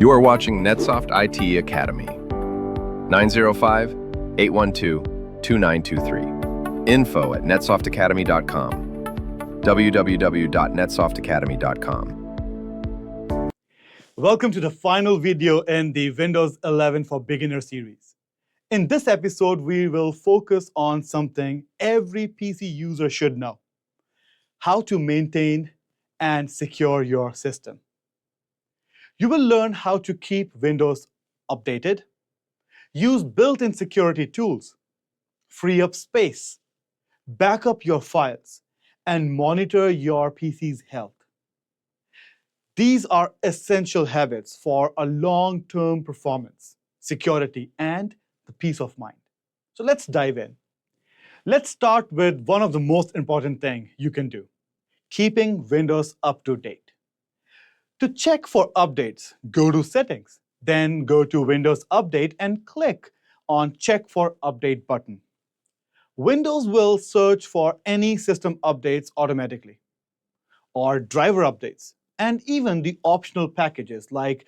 You are watching NetSoft IT Academy. 905-812-2923. info@netsoftakademy.com. www.netsoftakademy.com. Welcome to the final video in the Windows 11 for Beginner series. In this episode, we will focus on something every PC user should know: how to maintain and secure your system. You will learn how to keep Windows updated, use built-in security tools, free up space, back up your files, and monitor your PC's health. These are essential habits for a long-term performance, security, and the peace of mind. So let's dive in. Let's start with one of the most important things you can do: keeping Windows up to date. To check for updates, go to Settings, then go to Windows Update and click on Check for Update button. Windows will search for any system updates automatically, or driver updates, and even the optional packages like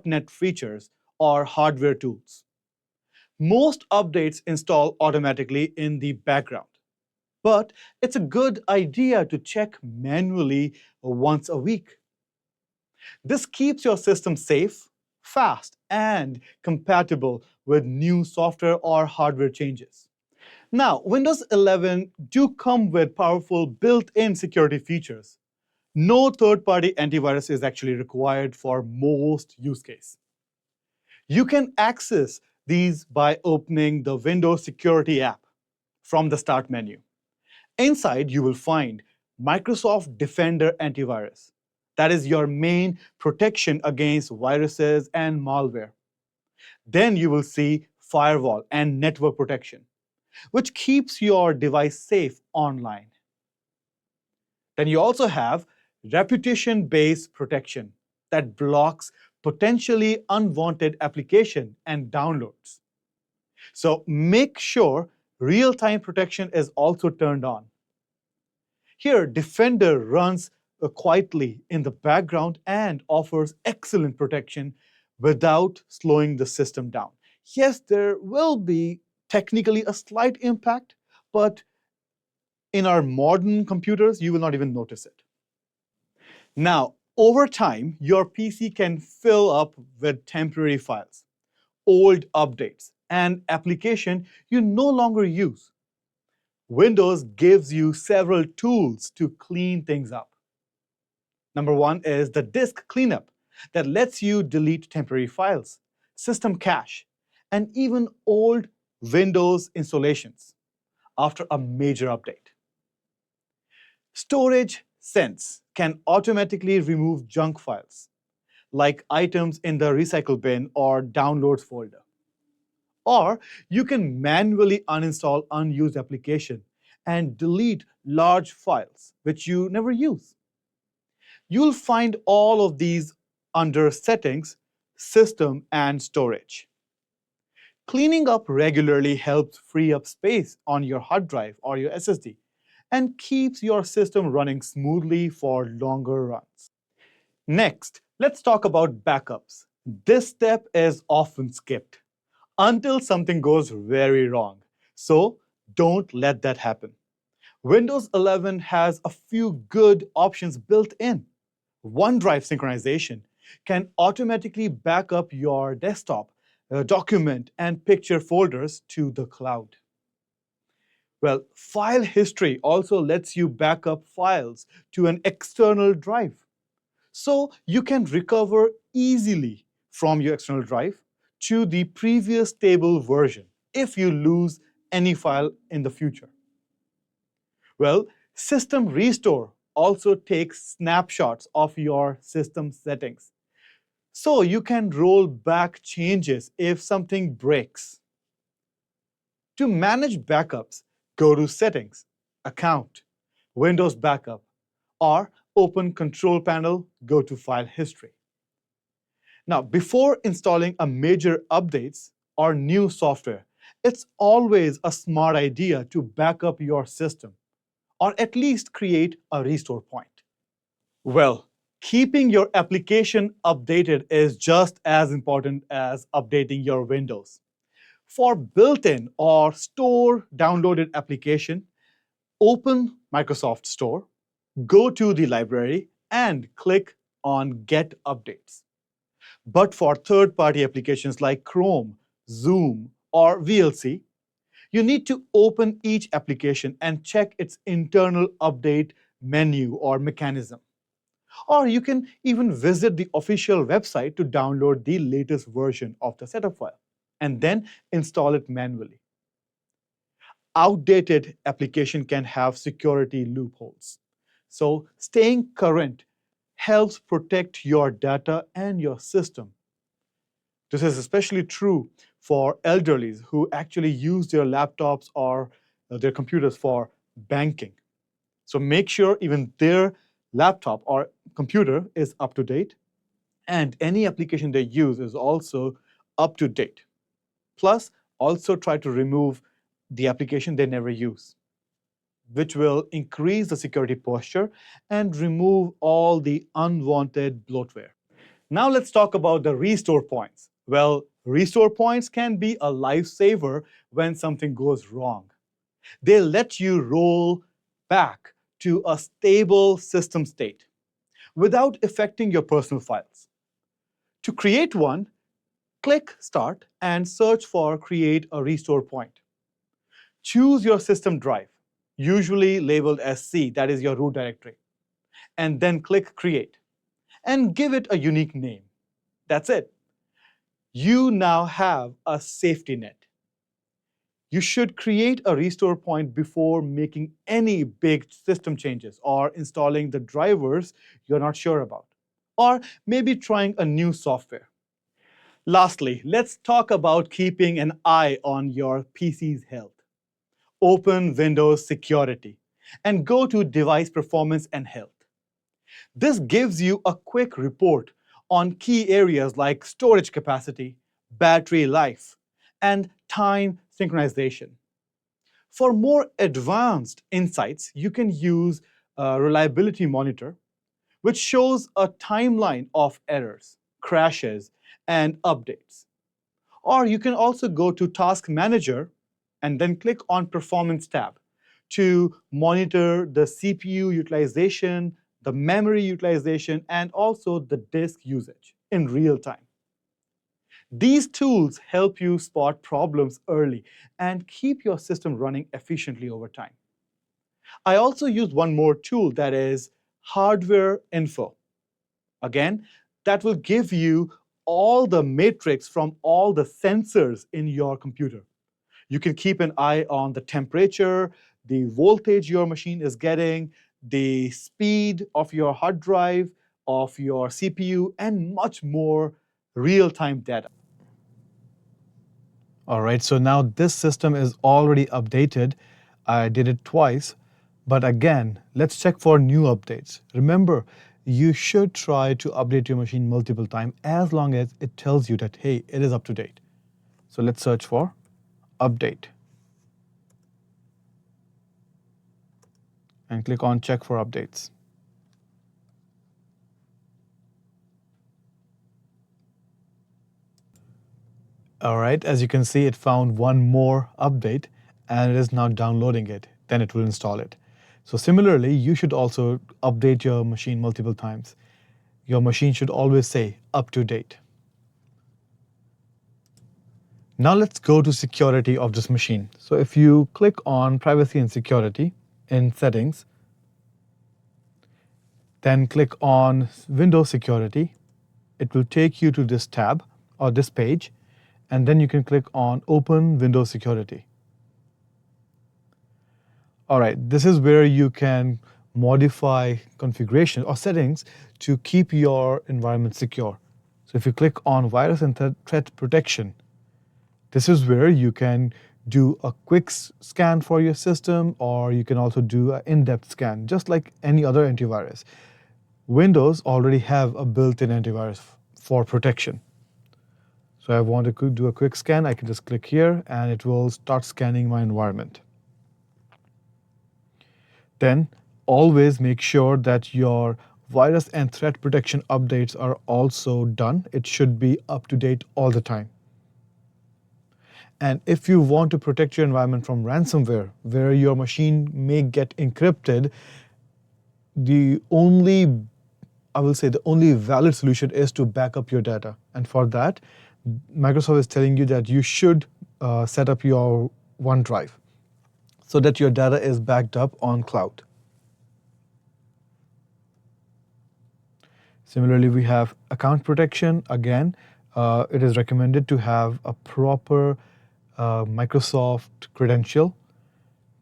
.NET features or hardware tools. Most updates install automatically in the background, but it's a good idea to check manually once a week. This keeps your system safe, fast, and compatible with new software or hardware changes. Now, Windows 11 do come with powerful built-in security features. No third-party antivirus is actually required for most use cases. You can access these by opening the Windows Security app from the Start menu. Inside, you will find Microsoft Defender Antivirus. That is your main protection against viruses and malware. Then you will see Firewall and Network Protection, which keeps your device safe online. Then you also have Reputation-Based Protection that blocks potentially unwanted application and downloads. So make sure real-time protection is also turned on. Here, Defender runs quietly in the background and offers excellent protection without slowing the system down. Yes, there will be technically a slight impact, but in our modern computers, you will not even notice it. Now, over time, your PC can fill up with temporary files, old updates, and applications you no longer use. Windows gives you several tools to clean things up. Number one is the disk cleanup that lets you delete temporary files, system cache, and even old Windows installations after a major update. Storage Sense can automatically remove junk files, like items in the recycle bin or downloads folder. Or you can manually uninstall unused applications and delete large files which you never use. You'll find all of these under Settings, System, and Storage. Cleaning up regularly helps free up space on your hard drive or your SSD and keeps your system running smoothly for longer runs. Next, let's talk about backups. This step is often skipped until something goes very wrong. So don't let that happen. Windows 11 has a few good options built in. OneDrive synchronization can automatically back up your desktop, document, and picture folders to the cloud. Well, file history also lets you back up files to an external drive, so you can recover easily from your external drive to the previous stable version if you lose any file in the future. Well, System Restore also takes snapshots of your system settings, so you can roll back changes if something breaks. To manage backups, go to Settings, Account, Windows Backup, or open Control Panel, go to File History. Now, before installing a major updates or new software, it's always a smart idea to back up your system, or at least create a restore point. Well, Keeping your application updated is just as important as updating your Windows. For built-in or store downloaded application, open Microsoft Store, go to the library, and click on Get Updates. But for third-party applications like Chrome, Zoom, or VLC, you need to open each application and check its internal update menu or mechanism. Or you can even visit the official website to download the latest version of the setup file and then install it manually. Outdated application can have security loopholes. So staying current helps protect your data and your system. This is especially true for elderlies who actually use their laptops or their computers for banking. So make sure even their laptop or computer is up to date, and any application they use is also up to date. Plus, also try to remove the application they never use, which will increase the security posture and remove all the unwanted bloatware. Now let's talk about the restore points. Well, restore points can be a lifesaver when something goes wrong. They let you roll back to a stable system state without affecting your personal files. To create one, click Start and search for Create a Restore Point. Choose your system drive, usually labeled as C, that is your root directory, and then click Create, and give it a unique name. That's it. You now have a safety net. You should create a restore point before making any big system changes or installing the drivers you're not sure about, or maybe trying a new software. Lastly, let's talk about keeping an eye on your PC's health. Open Windows Security and go to Device Performance and Health. This gives you a quick report on key areas like storage capacity, battery life, and time synchronization. For more advanced insights, you can use a Reliability Monitor, which shows a timeline of errors, crashes, and updates. Or you can also go to Task Manager and then click on Performance tab to monitor the CPU utilization, the memory utilization, and also the disk usage in real time. These tools help you spot problems early and keep your system running efficiently over time. I also use one more tool, that is HWInfo. Again, that will give you all the metrics from all the sensors in your computer. You can keep an eye on the temperature, the voltage your machine is getting, the speed of your hard drive, of your CPU, and much more real-time data. All right, so now this system is already updated. I did it twice, but again, let's check for new updates. Remember, you should try to update your machine multiple times as long as it tells you that, hey, it is up to date. So let's search for update and click on check for updates. All right, as you can see, it found one more update and it is now downloading it. Then it will install it. So similarly, you should also update your machine multiple times. Your machine should always say up to date. Now let's go to security of this machine. So if you click on privacy and security in settings, then click on Windows security, it will take you to this tab or this page, and then you can click on Open Windows Security. All right, this is where you can modify configuration or settings to keep your environment secure. So if you click on Virus and Threat Protection, this is where you can do a quick scan for your system, or you can also do an in-depth scan, just like any other antivirus. Windows already have a built-in antivirus for protection. So I want to do a quick scan, I can just click here and it will start scanning my environment. Then always make sure that your Virus and threat protection updates are also done. It should be up to date all the time. And if you want to protect your environment from ransomware, where your machine may get encrypted, the only valid solution is to back up your data. And for that, Microsoft is telling you that you should set up your OneDrive so that your data is backed up on cloud. Similarly, we have account protection. Again, it is recommended to have a proper Microsoft credential.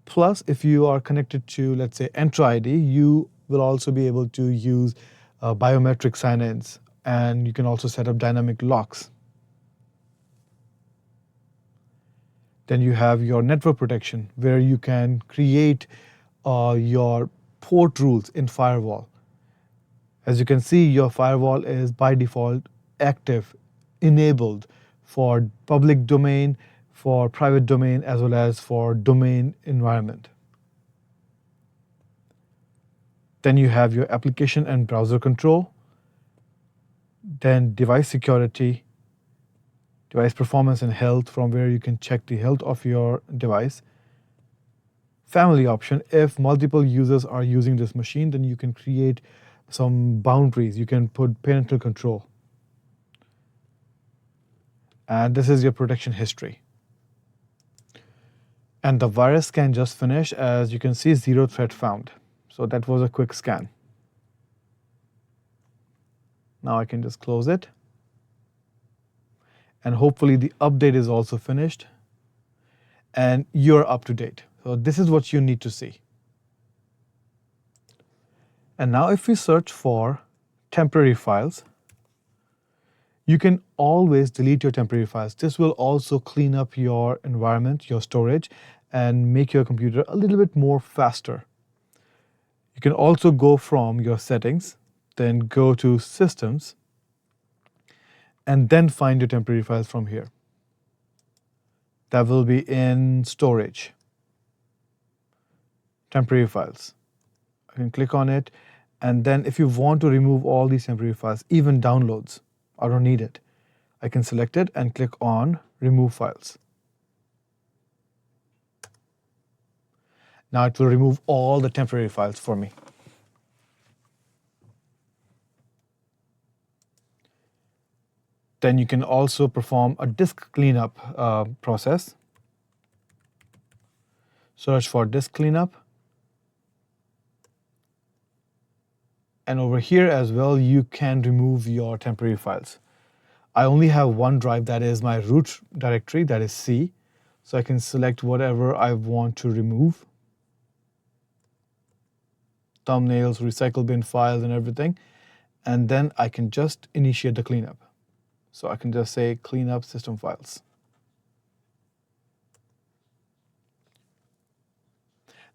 Plus, if you are connected to, let's say, Entra ID, you will also be able to use biometric sign-ins, and you can also set up dynamic locks. Then you have your network protection, where you can create your port rules in firewall. As you can see, your firewall is by default active, enabled for public domain, for private domain, as well as for domain environment. Then you have your application and browser control. Then device security, device performance and health, from where you can check the health of your device. Family option, if multiple users are using this machine, then you can create some boundaries. You can put parental control. And this is your protection history. And the virus scan just finished. As you can see, 0 threat found. So that was a quick scan. Now I can just close it. And hopefully the update is also finished. And you're up to date. So this is what you need to see. And now if we search for temporary files, you can always delete your temporary files. This will also clean up your environment, your storage, and make your computer a little bit more faster. You can also go from your settings, then go to systems, and then find your temporary files from here. That will be in storage, temporary files. I can click on it. And then if you want to remove all these temporary files, even downloads, I don't need it, I can select it and click on Remove Files. Now it will remove all the temporary files for me. Then you can also perform a disk cleanup process. Search for disk cleanup. And over here as well, you can remove your temporary files. I only have one drive, that is my root directory, that is C. So I can select whatever I want to remove. Thumbnails, recycle bin files, and everything. And then I can just initiate the cleanup. So I can just say clean up system files.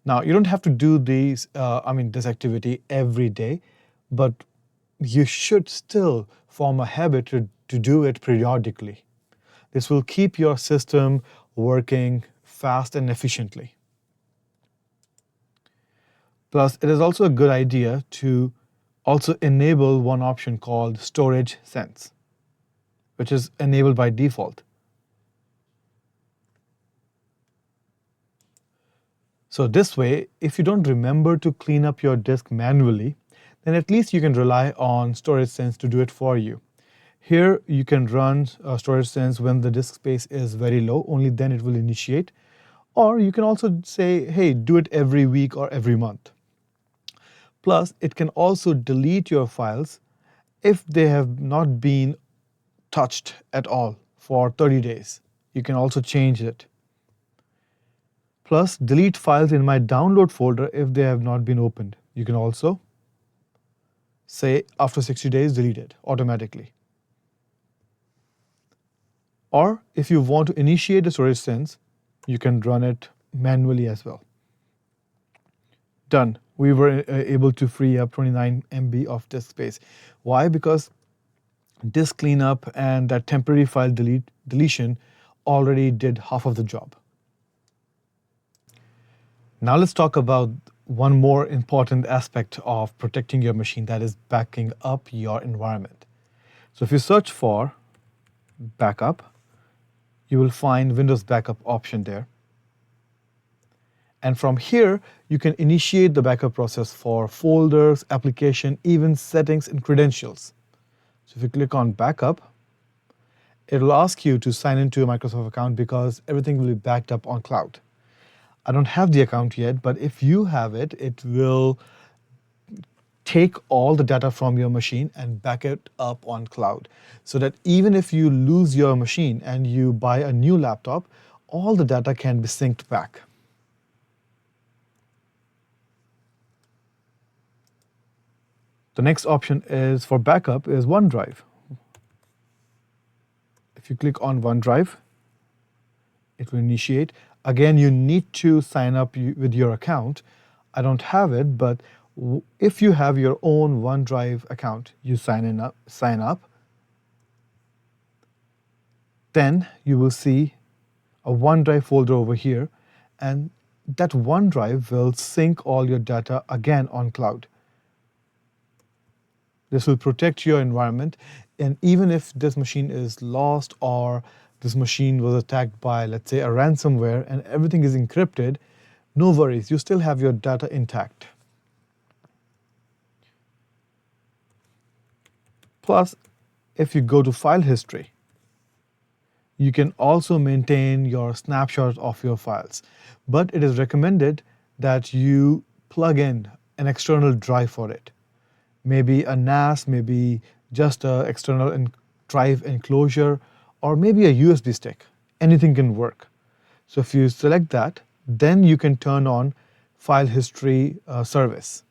Now, you don't have to do this activity every day, but you should still form a habit to do it periodically. This will keep your system working fast and efficiently. Plus, it is also a good idea to also enable one option called Storage Sense, which is enabled by default. So this way, if you don't remember to clean up your disk manually, then at least you can rely on Storage Sense to do it for you. Here, you can run Storage Sense when the disk space is very low, only then it will initiate. Or you can also say, hey, do it every week or every month. Plus, it can also delete your files if they have not been touched at all for 30 days. You can also change it. Plus, delete files in my download folder if they have not been opened. You can also say after 60 days, delete it automatically. Or if you want to initiate the Storage Sense, you can run it manually as well. Done. We were able to free up 29 MB of disk space. Why? Because disk cleanup and that temporary file deletion already did half of the job. Now let's talk about one more important aspect of protecting your machine, that is backing up your environment. So if you search for backup, you will find Windows Backup option there. And from here, you can initiate the backup process for folders, application, even settings and credentials. So if you click on backup, it will ask you to sign into a Microsoft account because everything will be backed up on cloud. I don't have the account yet, but if you have it, it will take all the data from your machine and back it up on cloud, so that even if you lose your machine and you buy a new laptop, all the data can be synced back. The next option is for backup is OneDrive. If you click on OneDrive, it will initiate. Again, you need to sign up with your account. I don't have it, but if you have your own OneDrive account, you sign up. Then you will see a OneDrive folder over here, and that OneDrive will sync all your data again on cloud. This will protect your environment, and even if this machine is lost or this machine was attacked by, let's say, a ransomware and everything is encrypted, no worries, you still have your data intact. Plus, if you go to file history, you can also maintain your snapshots of your files. But it is recommended that you plug in an external drive for it. Maybe a NAS, maybe just an external drive enclosure, or maybe a USB stick. Anything can work. So if you select that, then you can turn on file history service.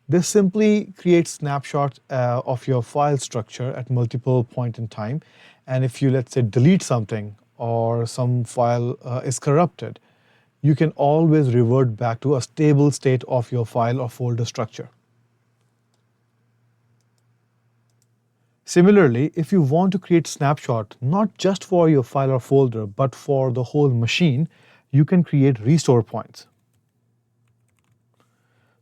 This simply creates snapshots of your file structure at multiple points in time. And if you, let's say, delete something or some file is corrupted, you can always revert back to a stable state of your file or folder structure. Similarly, if you want to create snapshot not just for your file or folder, but for the whole machine, you can create restore points.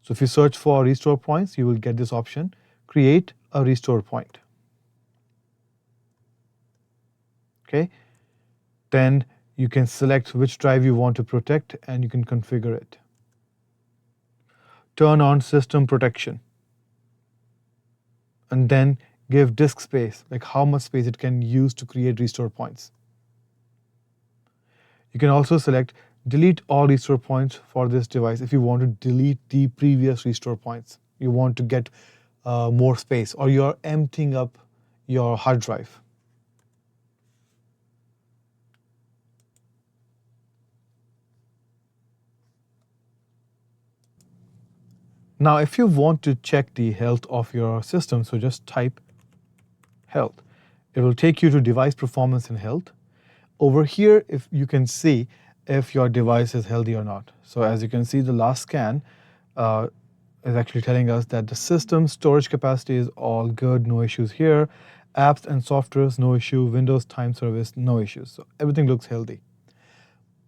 So if you search for restore points, you will get this option, create a restore point. Okay. Then you can select which drive you want to protect and you can configure it. Turn on system protection. And then give disk space, like how much space it can use to create restore points. You can also select delete all restore points for this device if you want to delete the previous restore points. You want to get more space, or you're emptying up your hard drive. Now, if you want to check the health of your system, so just type health. It will take you to device performance and health. Over here, if you can see if your device is healthy or not. So as you can see, the last scan is actually telling us that the system storage capacity is all good, no issues here. Apps and softwares, no issue. Windows time service, no issues. So everything looks healthy.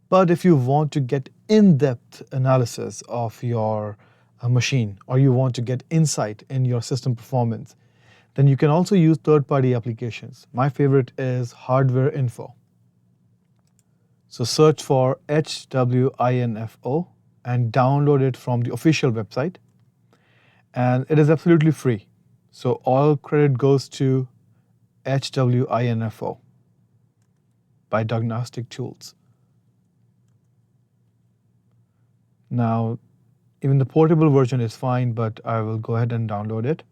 But if you want to get in-depth analysis of your machine, or you want to get insight in your system performance, then you can also use third-party applications. My favorite is HWInfo. So search for HWInfo and download it from the official website. And it is absolutely free. So all credit goes to HWInfo by Diagnostic Tools. Now, even the portable version is fine, but I will go ahead and download it.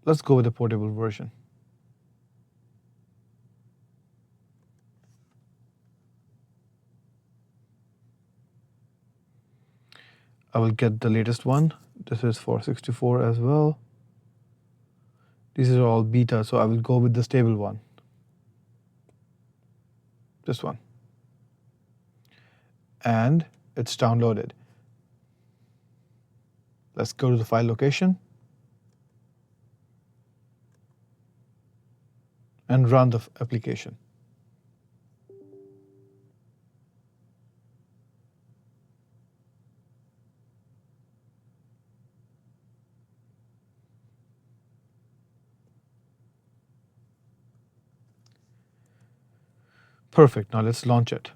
Let's go with the portable version. I will get the latest one. This is for 64 as well. These are all beta, so I will go with the stable one. This one. And it's downloaded. Let's go to the file location and run the application. Perfect. Now let's launch it.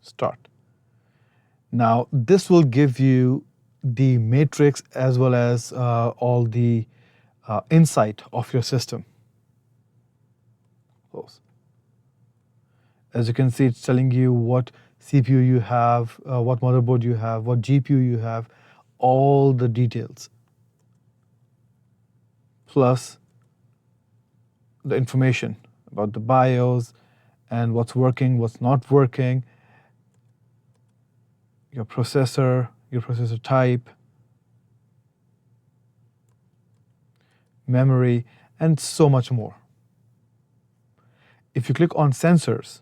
Start. Now this will give you the matrix as well as all the insight of your system. Close. As you can see, it's telling you what CPU you have, what motherboard you have, what GPU you have, all the details. Plus the information about the BIOS and what's working, what's not working, your processor type, memory, and so much more. If you click on sensors,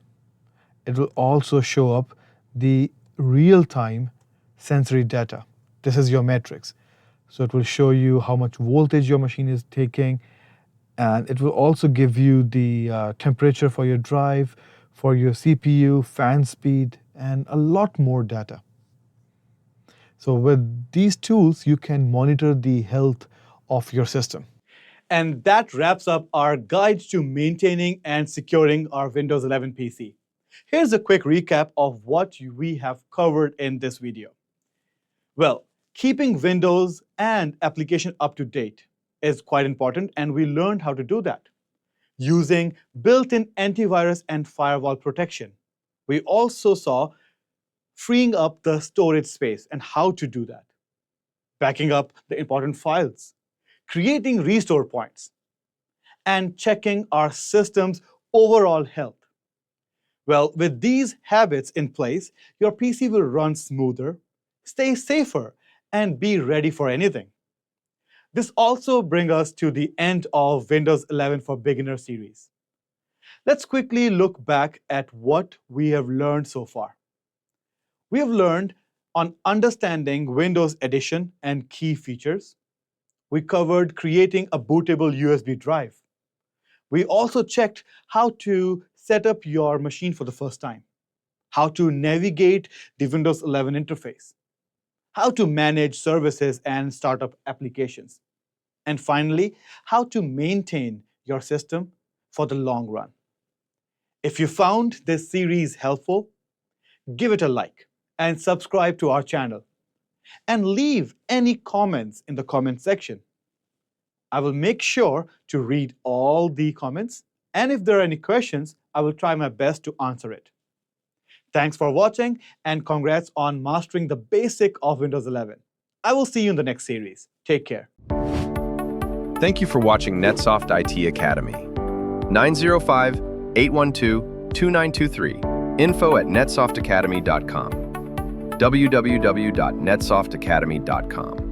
it will also show up the real-time sensory data. This is your matrix. So it will show you how much voltage your machine is taking, and it will also give you the temperature for your drive, for your CPU, fan speed, and a lot more data. So with these tools, you can monitor the health of your system. And that wraps up our guide to maintaining and securing our Windows 11 PC. Here's a quick recap of what we have covered in this video. Well, keeping Windows and application up to date is quite important, and we learned how to do that. Using built-in antivirus and firewall protection. We also saw freeing up the storage space and how to do that. Backing up the important files, creating restore points, and checking our system's overall health. Well, with these habits in place, your PC will run smoother, stay safer, and be ready for anything. This also brings us to the end of Windows 11 for Beginner series. Let's quickly look back at what we have learned so far. We have learned on understanding Windows Edition and key features. We covered creating a bootable USB drive. We also checked how to set up your machine for the first time, how to navigate the Windows 11 interface, how to manage services and startup applications, and finally, how to maintain your system for the long run. If you found this series helpful, give it a like and subscribe to our channel. And leave any comments in the comment section. I will make sure to read all the comments, and if there are any questions, I will try my best to answer it. Thanks for watching, and congrats on mastering the basic of Windows 11. I will see you in the next series. Take care. Thank you for watching NetSoft IT Academy. 905-812-2923. info@netsoftatacademy.com. www.netsoftatacademy.com.